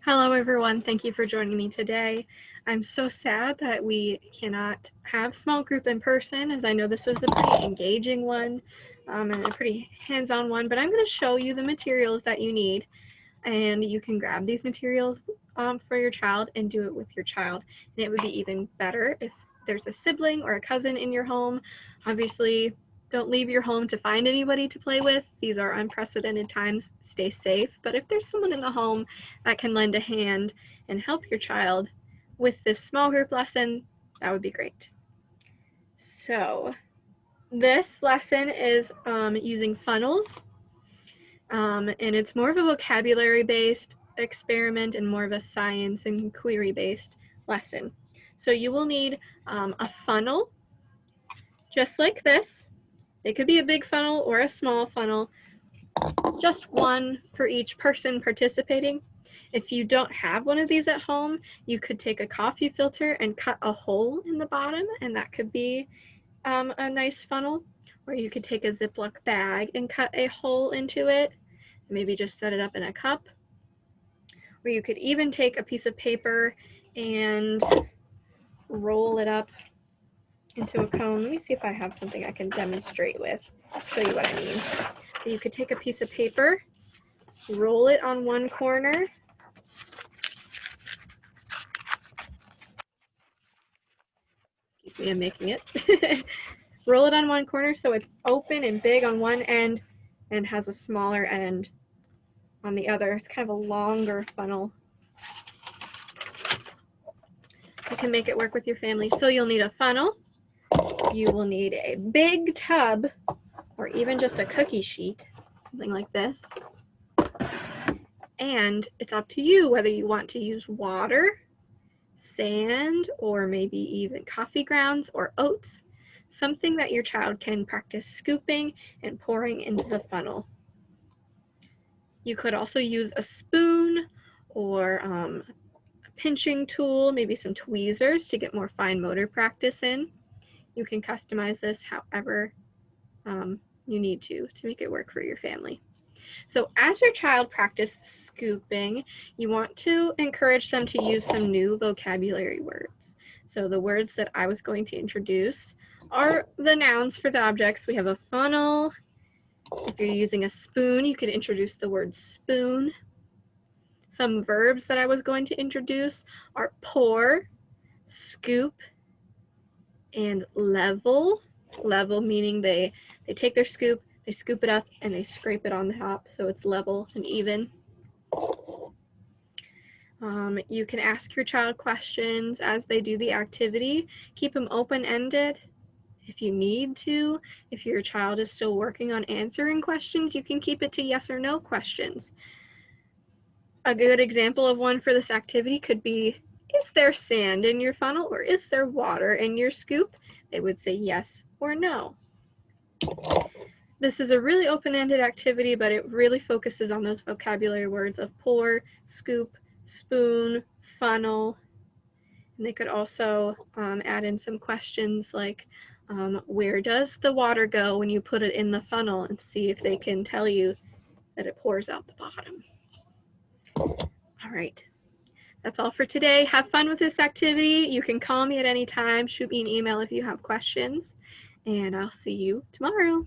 Hello everyone, thank you for joining me today. I'm so sad that we cannot have small group in person, as I know this is a pretty engaging one and a pretty hands-on one, but I'm going to show you the materials that you need, and you can grab these materials for your child and do it with your child. And it would be even better if there's a sibling or a cousin in your home. Obviously, don't leave your home to find anybody to play with. These are unprecedented times. Stay safe. But if there's someone in the home that can lend a hand and help your child with this small group lesson, that would be great. So this lesson is using funnels, and it's more of a vocabulary-based experiment and more of a science and query-based lesson. So you will need a funnel, just like this. It could be a big funnel or a small funnel, just one for each person participating. If you don't have one of these at home, you could take a coffee filter and cut a hole in the bottom, and that could be a nice funnel. Or you could take a Ziploc bag and cut a hole into it, maybe just set it up in a cup. Or you could even take a piece of paper and roll it up into a cone. Let me see if I have something I can demonstrate with, show you what I mean. So you could take a piece of paper, roll it on one corner, excuse me, I'm making it. Roll it on one corner so it's open and big on one end and has a smaller end on the other. It's kind of a longer funnel. You can make it work with your family. So you'll need a funnel. You will need a big tub or even just a cookie sheet, something like this. And it's up to you whether you want to use water, sand, or maybe even coffee grounds or oats, something that your child can practice scooping and pouring into the funnel. You could also use a spoon or a pinching tool, maybe some tweezers to get more fine motor practice in. You can customize this however you need to make it work for your family. So as your child practices scooping, you want to encourage them to use some new vocabulary words. So the words that I was going to introduce are the nouns for the objects. We have a funnel. If you're using a spoon, you could introduce the word spoon. Some verbs that I was going to introduce are pour, scoop, and level. Level meaning they take their scoop, they scoop it up, and they scrape it on the top so it's level and even. You can ask your child questions as they do the activity. Keep them open-ended if you need to. If your child is still working on answering questions, you can keep it to yes or no questions. A good example of one for this activity could be, is there sand in your funnel or is there water in your scoop? They would say yes or no. This is a really open-ended activity, but it really focuses on those vocabulary words of pour, scoop, spoon, funnel. And they could also add in some questions like, where does the water go when you put it in the funnel, and see if they can tell you that it pours out the bottom. All right, that's all for today. Have fun with this activity. You can call me at any time, shoot me an email if you have questions, and I'll see you tomorrow.